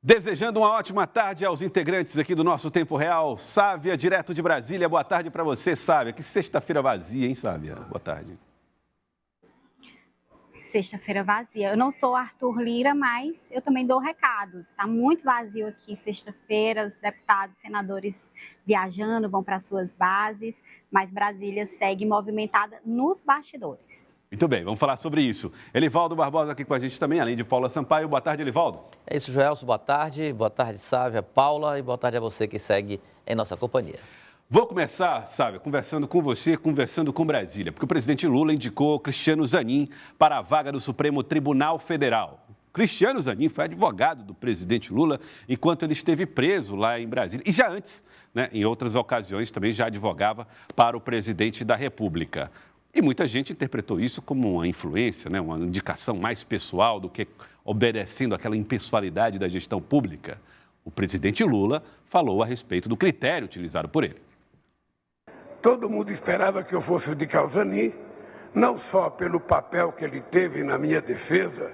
Desejando uma ótima tarde aos integrantes aqui do nosso Tempo Real. Sávia, direto de Brasília. Boa tarde para você, Sávia. Que sexta-feira vazia, hein, Sávia? Boa tarde. Sexta-feira vazia. Eu não sou Arthur Lira, mas eu também dou recados. Está muito vazio aqui sexta-feira. Os deputados, senadores viajando, vão para suas bases, mas Brasília segue movimentada nos bastidores. Muito bem, vamos falar sobre isso. Elivaldo Barbosa aqui com a gente também, além de Paula Sampaio. Boa tarde, Elivaldo. É isso, Joelson. Boa tarde, Sávia, Paula, e boa tarde a você que segue em nossa companhia. Vou começar, Sávia, conversando com você, conversando com Brasília, porque o presidente Lula indicou Cristiano Zanin para a vaga do Supremo Tribunal Federal. Cristiano Zanin foi advogado do presidente Lula enquanto ele esteve preso lá em Brasília. E já antes, em outras ocasiões, também já advogava para o presidente da República. E muita gente interpretou isso como uma influência, uma indicação mais pessoal do que obedecendo àquela impessoalidade da gestão pública. O presidente Lula falou a respeito do critério utilizado por ele. Todo mundo esperava que eu fosse indicar o Zanin, não só pelo papel que ele teve na minha defesa,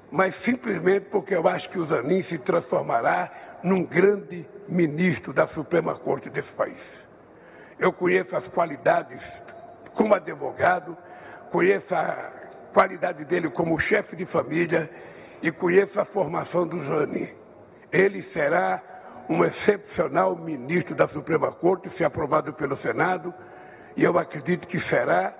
mas simplesmente porque eu acho que o Zanin se transformará num grande ministro da Suprema Corte desse país. Eu conheço as qualidades como advogado, conheço a qualidade dele como chefe de família e conheço a formação do Zanin. Ele será um excepcional ministro da Suprema Corte, se aprovado pelo Senado, e eu acredito que será,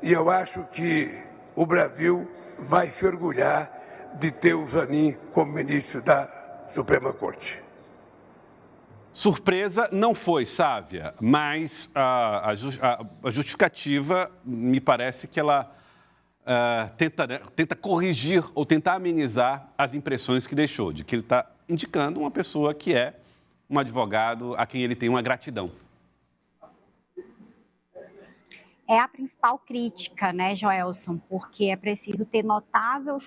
e eu acho que o Brasil vai se orgulhar de ter o Zanin como ministro da Suprema Corte. Surpresa não foi, Sávia, mas a justificativa me parece que ela tenta corrigir ou tentar amenizar as impressões que deixou, de que ele está indicando uma pessoa que é um advogado a quem ele tem uma gratidão. É a principal crítica, Joelson? Porque é preciso ter notável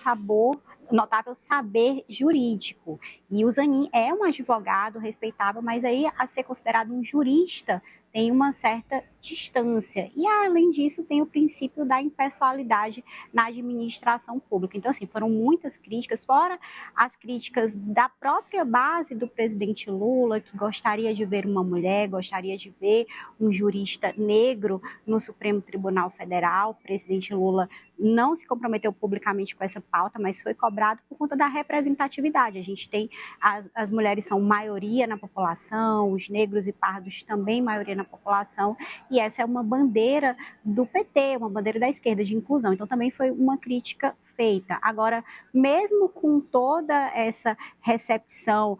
saber jurídico. E o Zanin é um advogado respeitável, mas aí a ser considerado um jurista tem uma certa distância. E, além disso, tem o princípio da impessoalidade na administração pública. Então, assim, foram muitas críticas, fora as críticas da própria base do presidente Lula, que gostaria de ver uma mulher, gostaria de ver um jurista negro no Supremo Tribunal Federal. O presidente Lula não se comprometeu publicamente com essa pauta, mas foi cobrado por conta da representatividade. A gente tem, as mulheres são maioria na população, os negros e pardos também maioria na população, e essa é uma bandeira do PT, uma bandeira da esquerda de inclusão. Então também foi uma crítica feita. Agora, mesmo com toda essa recepção,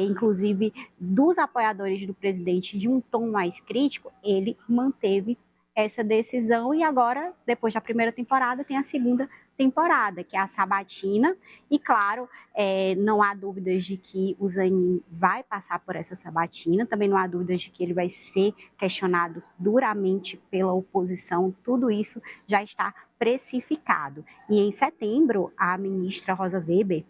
inclusive dos apoiadores do presidente, de um tom mais crítico, ele manteve essa decisão e agora, depois da primeira temporada, tem a segunda temporada, que é a sabatina, e claro, não há dúvidas de que o Zanin vai passar por essa sabatina, também não há dúvidas de que ele vai ser questionado duramente pela oposição, tudo isso já está precificado. E em setembro, a ministra Rosa Weber,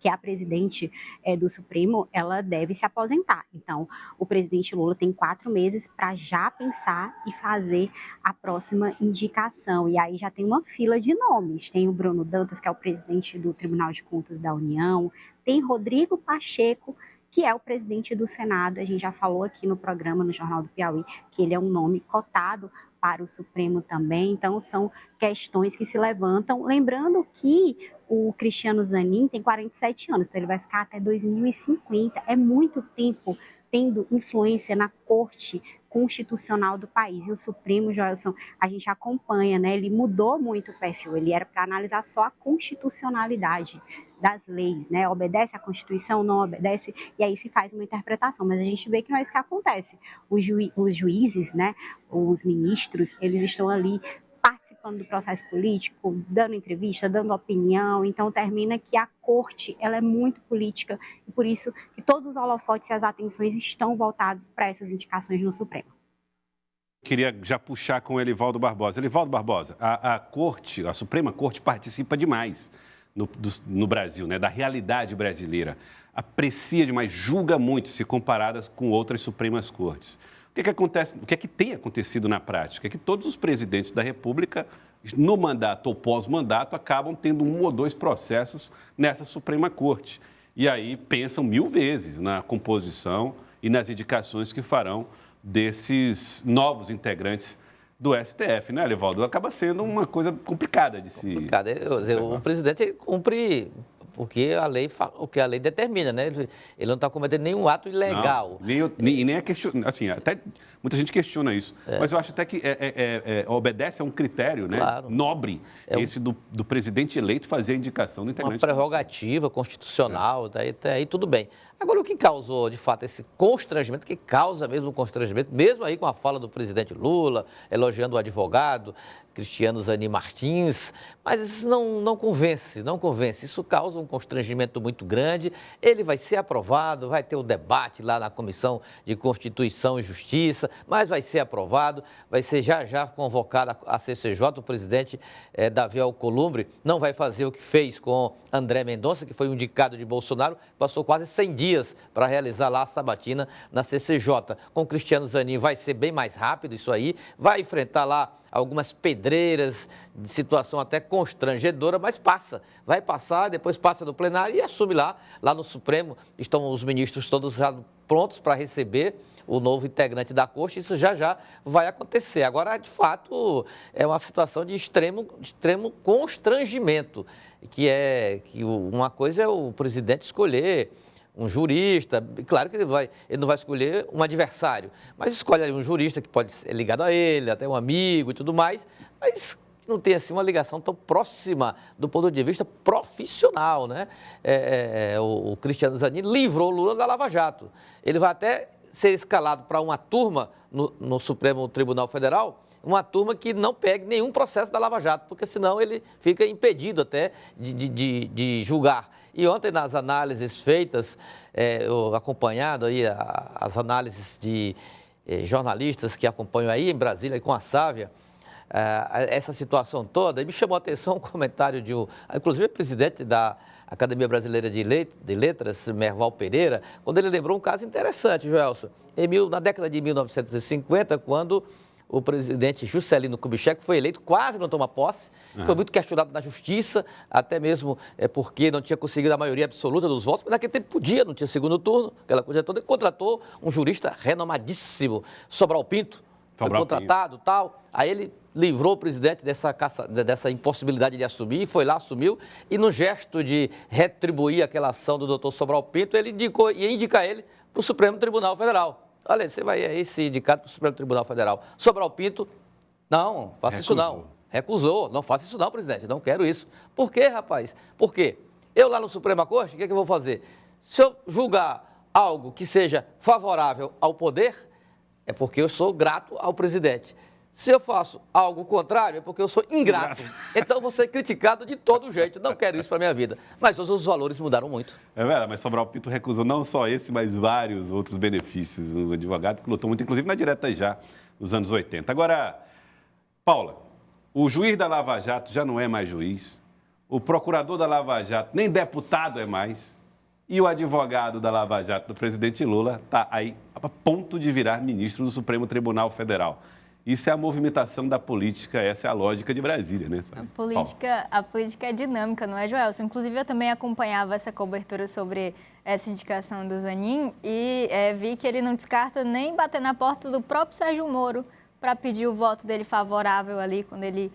que é a presidente do Supremo, ela deve se aposentar. Então, o presidente Lula tem 4 meses para já pensar e fazer a próxima indicação. E aí já tem uma fila de nomes. Tem o Bruno Dantas, que é o presidente do Tribunal de Contas da União. Tem Rodrigo Pacheco, que é o presidente do Senado. A gente já falou aqui no programa, no Jornal do Piauí, que ele é um nome cotado para o Supremo também. Então, são questões que se levantam. Lembrando que o Cristiano Zanin tem 47 anos, então ele vai ficar até 2050. É muito tempo tendo influência na Corte Constitucional do país. E o Supremo, Joelson, a gente acompanha, ele mudou muito o perfil. Ele era para analisar só a constitucionalidade das leis, obedece à Constituição, não obedece, e aí se faz uma interpretação. Mas a gente vê que não é isso que acontece. Os juízes, os ministros, eles estão ali participando do processo político, dando entrevista, dando opinião, então termina que a corte ela é muito política e por isso que todos os holofotes e as atenções estão voltados para essas indicações no Supremo. Queria já puxar com o Elivaldo Barbosa. Elivaldo Barbosa, a Suprema Corte participa demais no Brasil, da realidade brasileira. Aprecia demais, julga muito se comparadas com outras Supremas Cortes. O que acontece? O que é que tem acontecido na prática? É que todos os presidentes da República, no mandato ou pós-mandato, acabam tendo 1 ou 2 processos nessa Suprema Corte. e aí pensam 1000 vezes na composição e nas indicações que farão desses novos integrantes do STF, né, Evaldo? Acaba sendo uma coisa complicada de se... Complicado. O presidente cumpre o que a lei determina, né? Ele não está cometendo nenhum ato ilegal. Não, nem é questionar, assim, até muita gente questiona isso, mas eu acho até que obedece a um critério, né, claro, nobre, esse do presidente eleito fazer a indicação do integrante. Uma prerrogativa constitucional, daí tudo bem. Agora, o que causou, de fato, esse constrangimento, que causa mesmo um constrangimento, mesmo aí com a fala do presidente Lula, elogiando o advogado Cristiano Zanin Martins, mas isso não convence. Isso causa um constrangimento muito grande. Ele vai ser aprovado, vai ter o debate lá na Comissão de Constituição e Justiça, mas vai ser aprovado, vai ser já convocada a CCJ, o presidente Davi Alcolumbre não vai fazer o que fez com André Mendonça, que foi um indicado de Bolsonaro, passou quase 100 dias para realizar lá a sabatina na CCJ. Com Cristiano Zanin vai ser bem mais rápido isso aí, vai enfrentar lá algumas pedreiras de situação até constrangedora, mas vai passar, depois passa no plenário e assume lá no Supremo. Estão os ministros todos já prontos para receber o novo integrante da Corte, isso já vai acontecer. Agora, de fato, é uma situação de extremo constrangimento, que uma coisa é o presidente escolher um jurista, claro que ele não vai escolher um adversário, mas escolhe ali um jurista que pode ser ligado a ele, até um amigo e tudo mais, mas não tem assim uma ligação tão próxima do ponto de vista profissional, né? O Cristiano Zanin livrou Lula da Lava Jato. Ele vai até ser escalado para uma turma no Supremo Tribunal Federal, uma turma que não pegue nenhum processo da Lava Jato, porque senão ele fica impedido até de julgar. E ontem, nas análises feitas, acompanhado aí as análises de jornalistas que acompanham aí em Brasília com a Sávia, essa situação toda, e me chamou a atenção um comentário inclusive o presidente da Academia Brasileira de Letras, Merval Pereira, quando ele lembrou um caso interessante, Joelson, na década de 1950, quando o presidente Juscelino Kubitschek foi eleito, quase não toma posse, foi muito questionado na justiça, até mesmo porque não tinha conseguido a maioria absoluta dos votos, mas naquele tempo podia, não tinha segundo turno, aquela coisa toda, e contratou um jurista renomadíssimo, Sobral Pinto, foi contratado e tal, aí ele livrou o presidente dessa impossibilidade de assumir, foi lá, assumiu, e no gesto de retribuir aquela ação do doutor Sobral Pinto, ele ia indicar ele para o Supremo Tribunal Federal. Olha, você vai aí se indicar para o Supremo Tribunal Federal. Sobral Pinto, não, faça isso não. Recusou. Não faça isso não, presidente, não quero isso. Por quê, rapaz? Por quê? Eu lá no Suprema Corte, o que eu vou fazer? Se eu julgar algo que seja favorável ao poder, é porque eu sou grato ao presidente. Se eu faço algo contrário, é porque eu sou ingrato. Então, eu vou ser criticado de todo jeito. Não quero isso para a minha vida. Mas hoje os valores mudaram muito. É verdade, mas Sobral Pinto recusou não só esse, mas vários outros benefícios. Um advogado que lutou muito, inclusive na direta já, nos anos 80. Agora, Paula, o juiz da Lava Jato já não é mais juiz. O procurador da Lava Jato nem deputado é mais. E o advogado da Lava Jato, do presidente Lula, está aí a ponto de virar ministro do Supremo Tribunal Federal. Isso é a movimentação da política, essa é a lógica de Brasília, né? A política é dinâmica, não é, Joelson? Inclusive, eu também acompanhava essa cobertura sobre essa indicação do Zanin e vi que ele não descarta nem bater na porta do próprio Sérgio Moro para pedir o voto dele favorável ali quando ele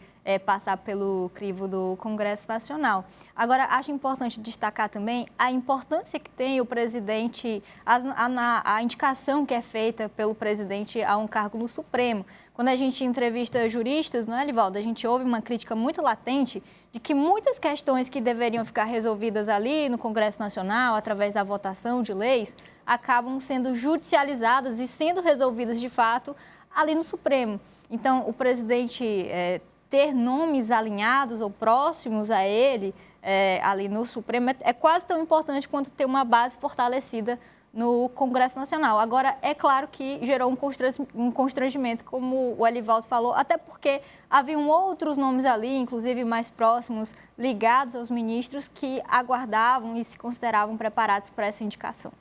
passar pelo crivo do Congresso Nacional. Agora, acho importante destacar também a importância que tem o presidente, a indicação que é feita pelo presidente a um cargo no Supremo. Quando a gente entrevista juristas, não é, Livaldo? A gente ouve uma crítica muito latente de que muitas questões que deveriam ficar resolvidas ali no Congresso Nacional, através da votação de leis, acabam sendo judicializadas e sendo resolvidas, de fato, ali no Supremo. Então, o presidente ter nomes alinhados ou próximos a ele ali no Supremo é quase tão importante quanto ter uma base fortalecida no Congresso Nacional. Agora, é claro que gerou um constrangimento, como o Elivaldo falou, até porque haviam outros nomes ali, inclusive mais próximos, ligados aos ministros, que aguardavam e se consideravam preparados para essa indicação.